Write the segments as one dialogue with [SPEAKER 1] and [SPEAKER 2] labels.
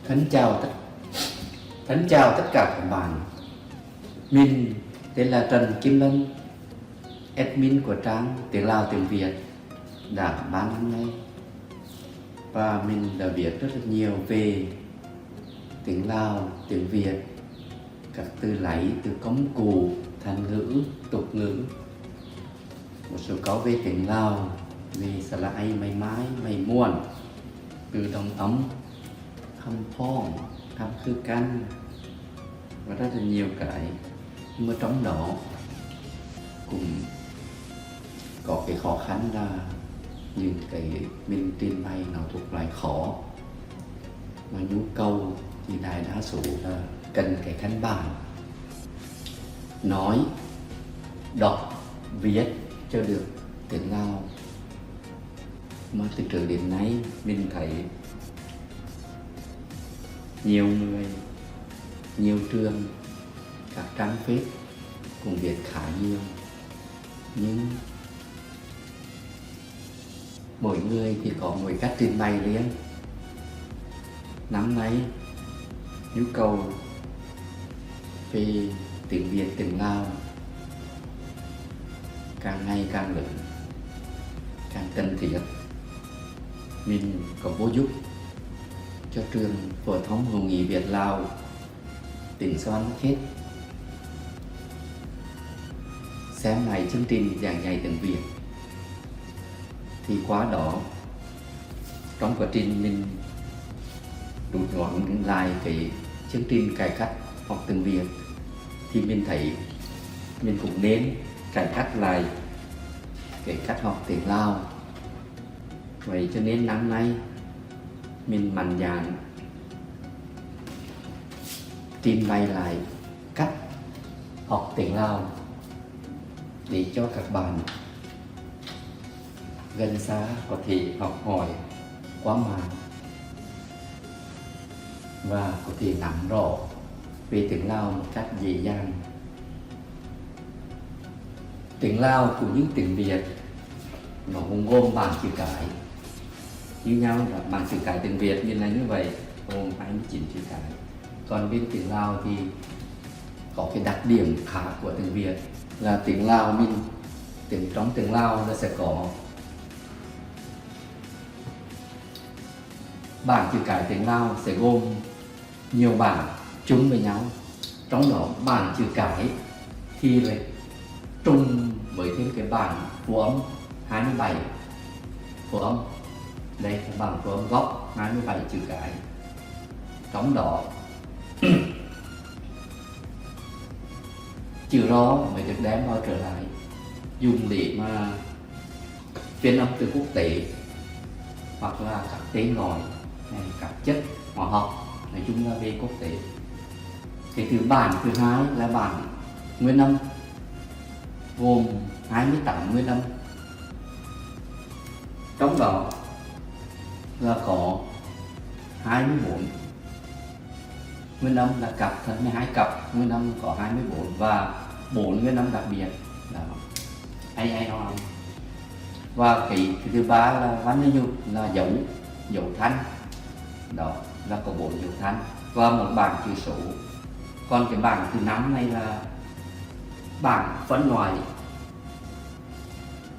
[SPEAKER 1] Thánh chào tất cả các bạn. Mình tên là Trần Kim Lân, admin của trang Tiếng Lào Tiếng Việt đã 3 năm nay. Và mình đã viết rất là nhiều về tiếng Lào, tiếng Việt, các từ lấy, từ công cụ, thành ngữ, tục ngữ, một số câu về tiếng Lào, về xà lại, mày mái, mày muôn, từ đồng ấm, khăm phong, khăm khư căn và rất là nhiều cái. Nhưng mà trong đó cũng có cái khó khăn là những cái mình trình bày nó thuộc loại khó, mà nhu cầu thì đại đa số là cần cái căn bản nói, đọc, viết cho được tiếng Lào. Mà từ trước đến nay mình thấy nhiều người, nhiều trường, các trang Facebook cũng viết khá nhiều, nhưng mỗi người thì có mỗi cách trình bày riêng. Năm nay nhu cầu về tiếng Việt, tiếng Lào càng ngày càng lớn, càng cần thiết. Mình có vô giúp cho trường phổ thông hữu nghị Việt Lào tỉnh Xoan Hết xem lại chương trình giảng dạy tiếng Việt. Thì qua đó, trong quá trình mình rút ngắn lại cái chương trình cải cách học tiếng Việt, thì mình thấy mình cũng nên cải cách lại cái cách học tiếng Lào. Vậy cho nên năm nay mình mạnh dạn trình bày lại cách học tiếng Lào để cho các bạn gần xa có thể học hỏi qua mạng và có thể nắm rõ về tiếng Lào một cách dễ dàng. Tiếng Lào cũng như tiếng Việt nó cũng gồm bảng chữ cái như nhau, là bảng chữ cái tiếng Việt như là như vậy, gồm 29 chữ cái. Còn bên tiếng Lào thì có cái đặc điểm khác của tiếng Việt là tiếng Lào mình trong tiếng Lào là sẽ có bảng chữ cái tiếng Lào sẽ gồm nhiều bảng chung với nhau. Trong đó bảng chữ cái thì lại trùng với thêm cái bảng phổ âm 27 phổ âm. Đây là bảng phổ âm gốc 27 chữ cái. Trong đó chữ ró mới được đem vào trở lại, dùng để mà phiên âm từ quốc tế hoặc là các tên gọi, các chất hóa học, nói chung là về quốc tế. Cái thứ bản thứ hai là bản nguyên âm, gồm 28 nguyên âm. Trong đó là có 24 nguyên âm là cặp, thân 12 cặp nguyên âm có 24 và 4 nguyên âm đặc biệt đó. Ai nói. Và cái thứ ba là văn nhục, là dấu thanh, đó là có 4 dấu thanh và một bảng chữ số. Còn cái bảng thứ 5 này là bảng phân loại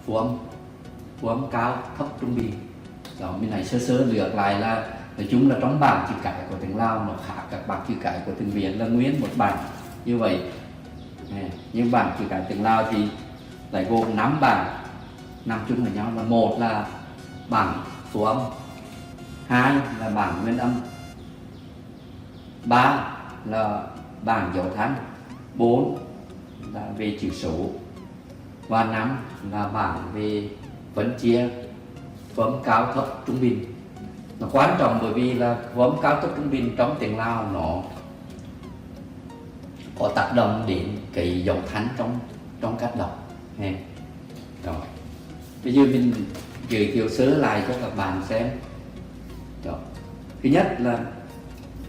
[SPEAKER 1] phổ âm cao, thấp, trung bình. Đó, mình này sơ lược lại là nói chung là trong bảng chữ cái của tiếng Lào nó khác các bảng chữ cái của tiếng Việt là nguyên một bảng như vậy. Nhưng bảng chữ cái tiếng Lào thì lại gồm 5 bảng nằm chung với nhau, là một là bảng phổ âm, 2 là bảng nguyên âm, 3 là bảng dấu thanh, 4 là về chữ số và 5 là bảng về phân chia phổ âm cao, thấp, trung bình. Nó quan trọng bởi vì là phổ âm cao, thấp, trung bình trong tiếng Lào nó có tác động đến cái dấu thanh trong cách đọc. Đó. Bây giờ mình giới thiệu sơ lại cho các bạn xem. Đó. Thứ nhất là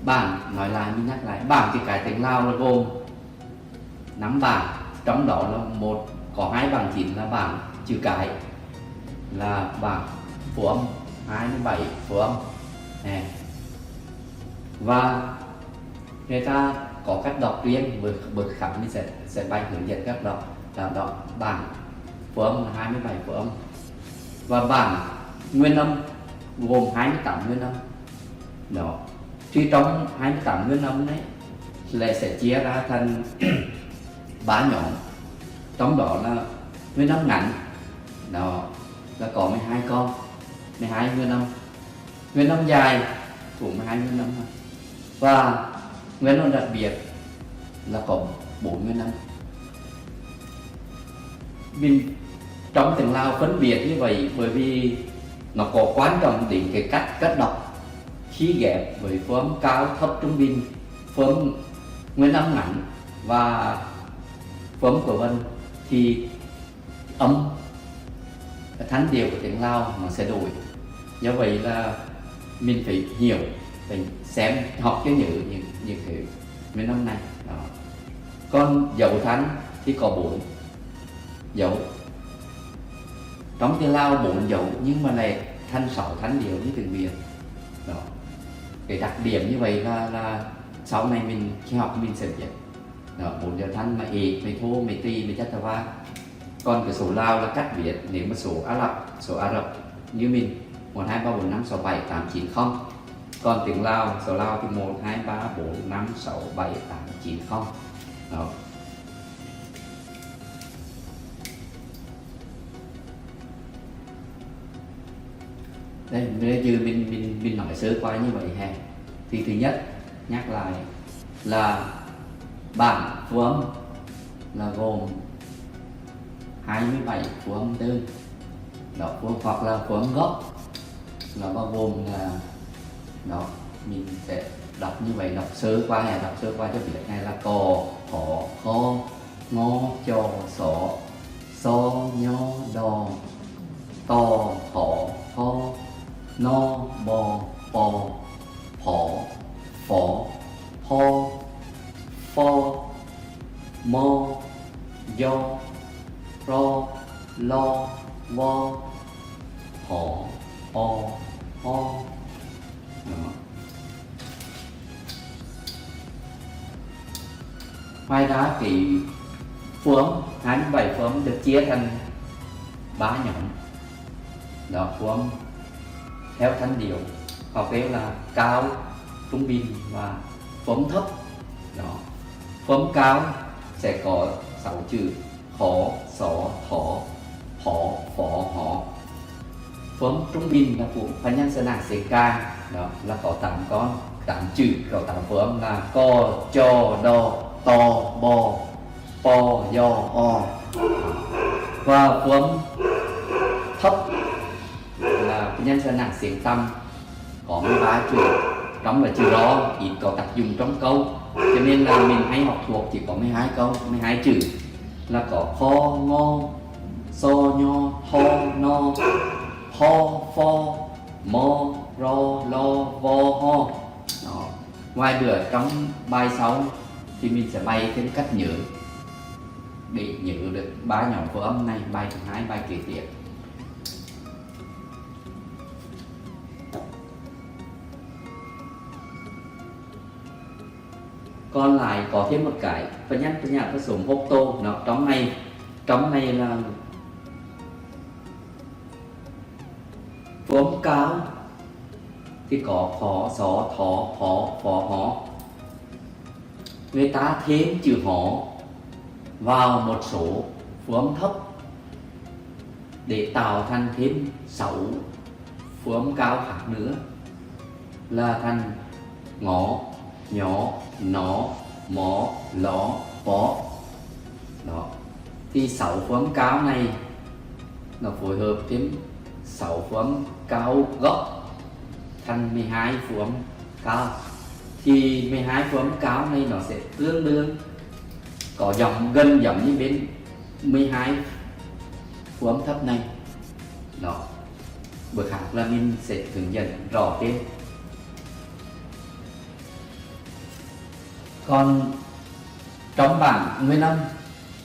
[SPEAKER 1] bảng, nói lại mình nhắc lại, bảng chữ cái tiếng Lào là gồm 5 bảng, trong đó là có 2 bảng chính là bảng chữ cái, là bảng phổ âm 27 phổ âm. và người ta có cách đọc riêng. Với bậc khám mình sẽ bài hướng dẫn cách đọc là đọc bản phổ âm là 27 phổ âm, và bản nguyên âm gồm 28 nguyên âm đó. Thì trong 28 nguyên âm đấy lại sẽ chia ra thành ba nhóm, trong đó là nguyên âm ngắn đó là có 12 con, 12 nguyên âm. Nguyên âm dài cũng 12 nguyên âm, và nguyên âm đặc biệt là có 4 nguyên âm. Mình trong tiếng Lào phân biệt như vậy bởi vì nó có quan trọng đến cái cách đọc khi ghép với phổ âm cao thấp trung bình, phổ âm nguyên âm ngắn và phổ âm của vần thì âm thanh điệu của tiếng Lào nó sẽ đổi. Do vậy là mình phải hiểu, phải xem, học cho nhớ những cái nguyên âm này đó. Còn dấu thanh thì có 4 dấu, trong tiếng Lào 4 dấu nhưng mà lại thành 6 thanh điệu như tiếng Việt đó. Cái đặc điểm như vậy là sau này mình khi học mình sẽ biết đó. 4 dấu thanh mà ị, mày thô, mày ti, mày chát va. Còn cái số Lào là cách viết, nếu mà số Ả Rập như mình 1 2 3 4 5 6 7 8 9 0. Còn tiếng Lào, số Lào thì 1 2 3 4 5 6 7 8 9 0 đó. Đây, bây giờ mình nói sơ qua như vậy ha. Thì thứ nhất, nhắc lại là bản phổ âm là gồm 27 phổ âm đơn đó, hoặc là phổ âm gốc là bao gồm là đó. Mình sẽ đọc như vậy, đọc sơ qua cho việc này là cò, thỏ, kho, ngô, chò, sọ, so, nho, đò, to, thọ, kho, no, bò, pò, phỏ, phỏ, ho, pho, mo, do, ro, lo, vo, họ, o, ho. Đó. Ngoài ra thì phổ âm 27 phổ âm được chia thành 3 nhóm đó. Phổ âm theo thanh điệu họ kêu là cao, trung bình và phổ âm thấp đó. Phổ âm cao sẽ có 6 chữ khó, xó, thỏ, phỏ, phỏ, họ. Phổ âm trung bình là phụ phá nhân sơn nàng xế ca đó, là có 8 con, 8 chữ, có 8 phổ âm là co, cho, đo, to, bo, po, do, o. Và phổ âm thấp là nhân sơn nàng xiềng tâm, có 13 chữ, trong là chữ đó ít có tác dụng trong câu, cho nên là mình hay học thuộc chỉ có 12 câu, 12 chữ là có kho, ngô, so, nho, tho, no, ho, pho, mo, ro, lo, vo, ho đó. Ngoài bữa trong bài sau thì mình sẽ bày thêm cách nhớ để nhớ được 3 nhóm phổ âm này, bài thứ 2, bài kế tiếp. Còn lại có thêm một cái phần nhân phần nhạc số hộp tô nó trong này là phổ âm cao thì có khó, xó, thỏ, phỏ, phỏ, họ. Người ta thêm chữ họ vào một số phổ âm thấp để tạo thành thêm 6 phổ âm cao khác nữa là thành ngõ, nhỏ, nó, mỏ, ló, phó đó. Thì 6 phổ âm cao này nó phối hợp thêm 6 phổ âm cao gốc thành 12 phổ âm cao. Thì 12 phổ âm cao này nó sẽ tương đương có giọng gần giống như bên 12 phổ âm thấp này đó. Bữa khác là mình sẽ hướng dẫn rõ thêm. Còn trong bảng nguyên âm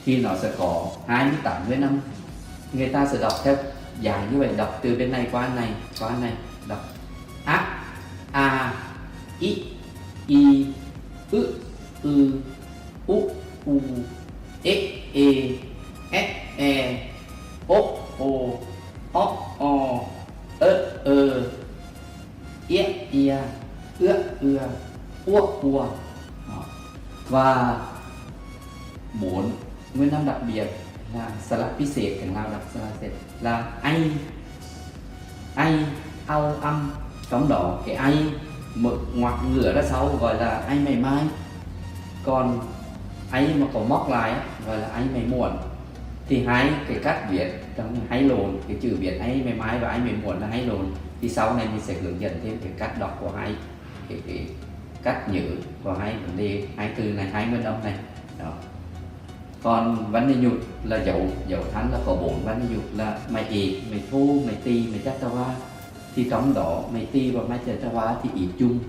[SPEAKER 1] thì nó sẽ có 28 nguyên âm. Người ta sẽ đọc theo dạng như vậy, đọc từ bên này qua này, đọc a, i, y, ư, u, ếch, s, o, ớt, yết, ia, ưa, ua. Và 4 nguyên âm đặc biệt là Salat Pisệt, tiếng Lào đọc Salat là ai, ao, âm, trong đó cái ai ngoặc ngửa ra sau gọi là ai mày mai, còn ai mà có móc lại gọi là ai mày muộn. Thì hai cái cách viết trong hay lồn, cái chữ viết ai mày mai và ai mày muộn là hay lồn. Thì sau này mình sẽ hướng dẫn thêm cái cách đọc của hai cái cách nhớ của hai vấn đề, hai từ này, hai nguyên âm này đó. Còn vấn đề nhụt là dấu thánh là có 4 vấn đề nhụt là mày ị, mày thu, mày ti, mày chát hoa. Thì trong đó mày ti và mày chát hoa thì ý chung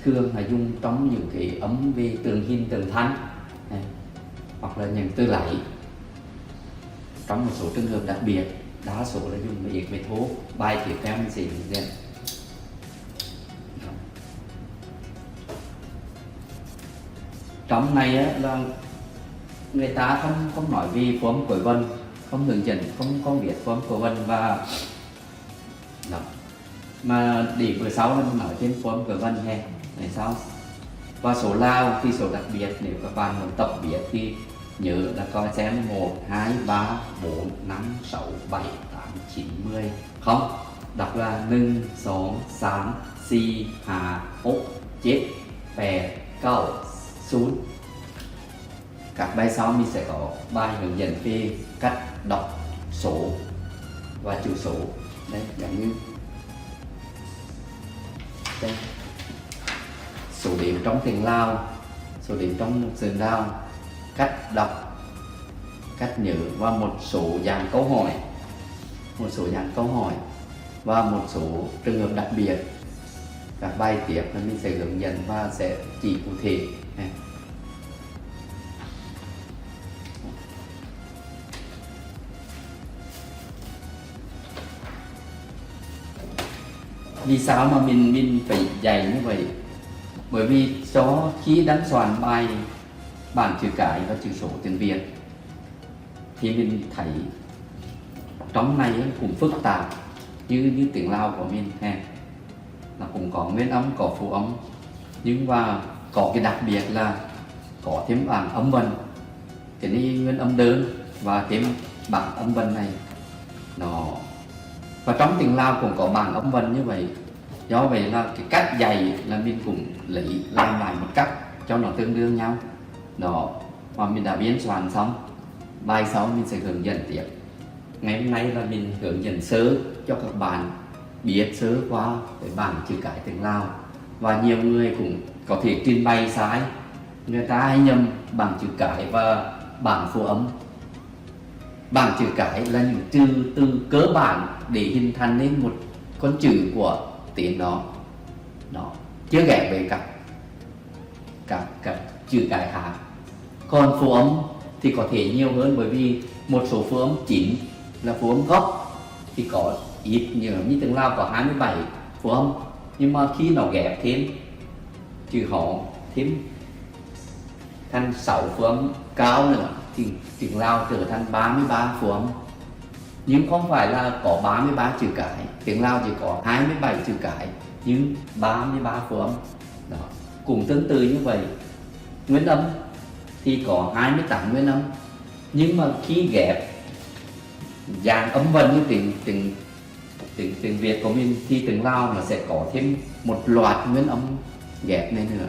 [SPEAKER 1] thường là dùng trong những cái ấm về tường hình tường thanh này, hoặc là những từ lẫy. Trong một số trường hợp đặc biệt, đa số là dùng mày ị, mày thu. Bài tiếp theo mình sẽ hướng dẫn. Trong này á, là người ta không nói về form cuối vần, không hướng dẫn, không viết form cuối vần và đó. Mà để bữa sau mình nói trên form cuối vần hè này sau. Và số Lao thì số đặc biệt, nếu các bạn muốn tập viết thì nhớ là coi xem 1, 2, 3, 4, 5, 6, 7, 8, 9, 10. Không, đọc là 1, 2, 3, 4, 5, 6, 7, 8, 9, 10. Các bài sau mình sẽ có bài hướng dẫn về cách đọc số và chữ số. Đây, giống như đây. Số đếm trong tiếng Lào, số đếm trong tiếng Lào, cách đọc, cách nhớ và một số dạng câu hỏi, và một số trường hợp đặc biệt. Các bài tiếp là mình sẽ hướng dẫn và sẽ chỉ cụ thể. Vì sao mà mình phải dạy như vậy? Bởi vì cho khi đánh soạn bài bản chữ cái và chữ số tiếng Việt thì mình thấy trong này cũng phức tạp như tiếng Lào của mình là cũng có nguyên âm, có phụ âm, nhưng mà có cái đặc biệt là có thêm bảng âm vần, cái này nguyên âm đơn và thêm bảng âm vần này nó. Và trong tiếng Lào cũng có bảng âm vần như vậy. Do vậy là cái cách dạy là mình cũng lấy làm lại một cách cho nó tương đương nhau đó. Và mình đã biên soạn xong, bài sau mình sẽ hướng dẫn tiếp. Ngày hôm nay là mình hướng dẫn sơ cho các bạn biết sơ qua cái bảng chữ cái tiếng Lào. Và nhiều người cũng có thể trình bày sai, người ta hay nhầm bảng chữ cái và bảng phụ âm. Bảng chữ cái là những từ cơ bản để hình thành nên một con chữ của tiếng đó, chưa ghép với các chữ cái khác. Còn phụ âm thì có thể nhiều hơn, bởi vì một số phụ âm chính là phụ âm gốc thì có ít, như tiếng Lào có 27 phụ âm, nhưng mà khi nó ghép thêm chữ họ thêm thành 6 phụ âm cao nữa thì tiếng Lào trở thành 33 phụ âm. Nhưng không phải là có 33 chữ cái, tiếng Lào chỉ có 27 chữ cái nhưng 33 phụ âm đó. Cũng tương tự như vậy, nguyên âm thì có 28 nguyên âm, nhưng mà khi ghép dạng âm vần như tiếng Việt của mình thì tiếng Lào nó sẽ có thêm một loạt nguyên âm ghép này nữa.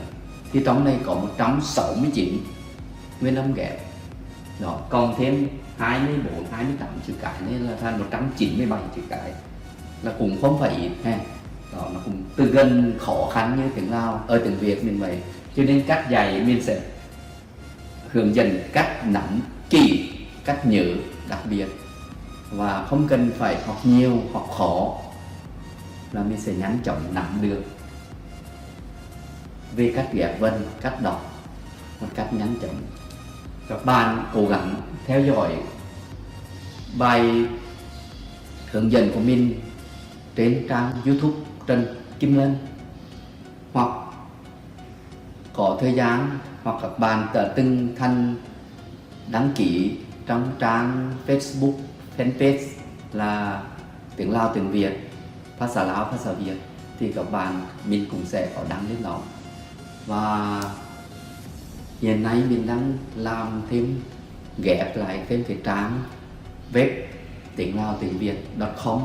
[SPEAKER 1] Thì trong này có 169 nguyên âm ghép đó, còn thêm 24, 28 chữ cái nên là thành 197 chữ cái, là cũng không phải ít đó. Nó cũng từ gần khó khăn như tiếng Lào, ở tiếng Việt mình vậy. Cho nên cách dạy mình sẽ hướng dẫn cách nắm kỹ, cách nhớ đặc biệt, và không cần phải học nhiều, học khó là mình sẽ nhanh chóng nắm được về cách ghép vần, cách đọc một cách nhanh chóng. Các bạn cố gắng theo dõi bài hướng dẫn của mình trên trang YouTube Trần Kim Lân, hoặc có thời gian hoặc các bạn đã từng thành đăng ký trong trang Facebook, fanpage là tiếng Lào tiếng Việt,ภาษา Làoภาษา Việt thì các bạn mình cũng sẽ có đăng lên đó. Và hiện nay mình đang làm thêm, ghép lại thêm cái trang web tiếng Lào tiếng Việt.com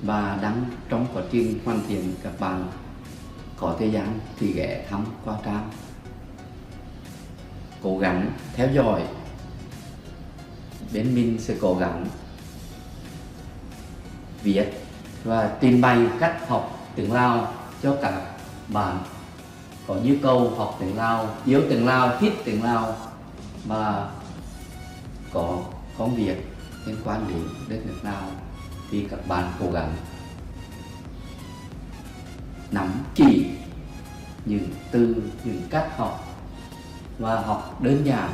[SPEAKER 1] và đang trong quá trình hoàn thiện. Các bạn có thời gian thì ghé thăm qua trang, cố gắng theo dõi, bên mình sẽ cố gắng viết và trình bày cách học tiếng Lào cho các bạn có nhu cầu học tiếng Lào, yêu tiếng Lào, thích tiếng Lào và có công việc liên quan đến đất nước Lào. Thì các bạn cố gắng nắm kỹ những từ, những cách học và học đơn giản.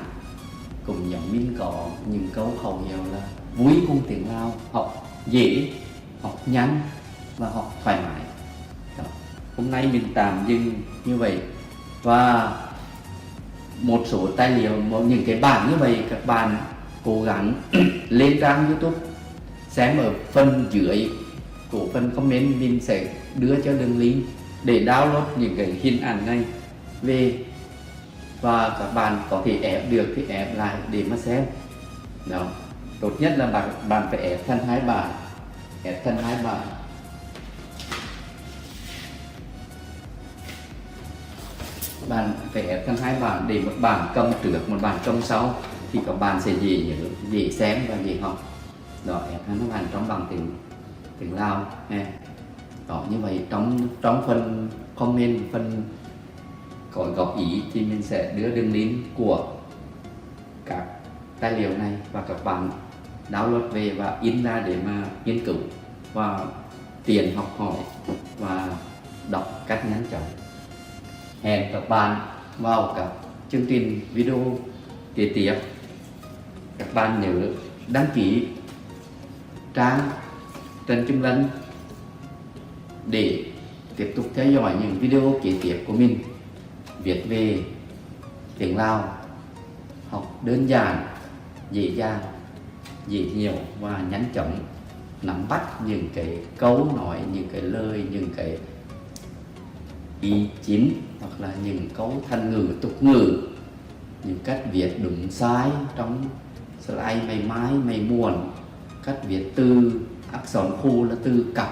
[SPEAKER 1] Cũng giống mình có những câu khẩu hiệu là vui cùng tiếng Lào, học dễ, học nhanh và học thoải mái. Đó. Hôm nay mình tạm dừng như vậy, và một số tài liệu, những cái bản như vậy các bạn cố gắng lên trang YouTube xem ở phần dưới của phần comment, mình sẽ đưa cho đường link để download những cái hình ảnh này về, và các bạn có thể ép được thì ép lại để mà xem. Đó. Tốt nhất là bạn phải ép thành 2 bản, ép thành 2 bản. Bạn phải ép thành 2 bản để một bản cầm trước, một bản cầm sau thì các bạn sẽ dễ nhớ, dễ xem và dễ học. Đó, ép hai bản trong bằng tiếng Lào ha. Đó, như vậy trong phần comment, phần có góp ý thì mình sẽ đưa đường link của các tài liệu này và các bạn download về và in ra để mà nghiên cứu và tiện học hỏi và đọc cách nhanh chóng. Hẹn các bạn vào các chương trình video kế tiếp. Các bạn nhớ đăng ký trang Trần Kim Lân để tiếp tục theo dõi những video kế tiếp của mình, viết về tiếng Lào, học đơn giản, dễ dàng, dễ hiểu và nhanh chóng, nắm bắt những cái câu nói, những cái lời, những cái ý chính hoặc là những câu thành ngữ, tục ngữ, những cách viết đúng sai trong slide mày mái, mày muộn, cách viết từ ác xón khu là từ cặp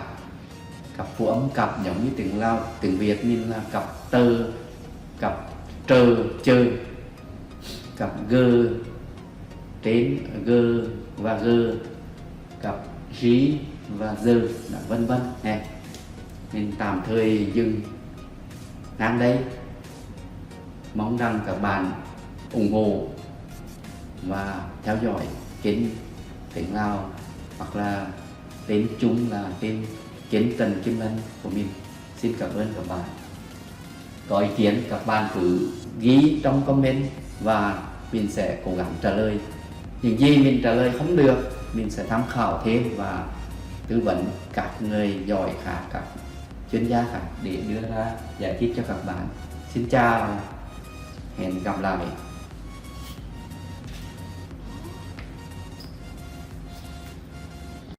[SPEAKER 1] phụ âm cặp, giống như tiếng Lào, tiếng Việt mình là cặp tơ, cặp trơ, chơ, cặp gơ trên, gơ và gơ, cặp rí và dơ, vân vân. Mình tạm thời dừng đang đây. Mong rằng các bạn ủng hộ và theo dõi kênh tiếng Lào, hoặc là tên chung là tên kênh Trần Kim Lân của mình. Xin cảm ơn các bạn. Có ý kiến các bạn cứ ghi trong comment và mình sẽ cố gắng trả lời. Những gì mình trả lời không được, mình sẽ tham khảo thêm và tư vấn các người giỏi khác, các chuyên gia khác để đưa ra giải thích cho các bạn. Xin chào, hẹn gặp lại.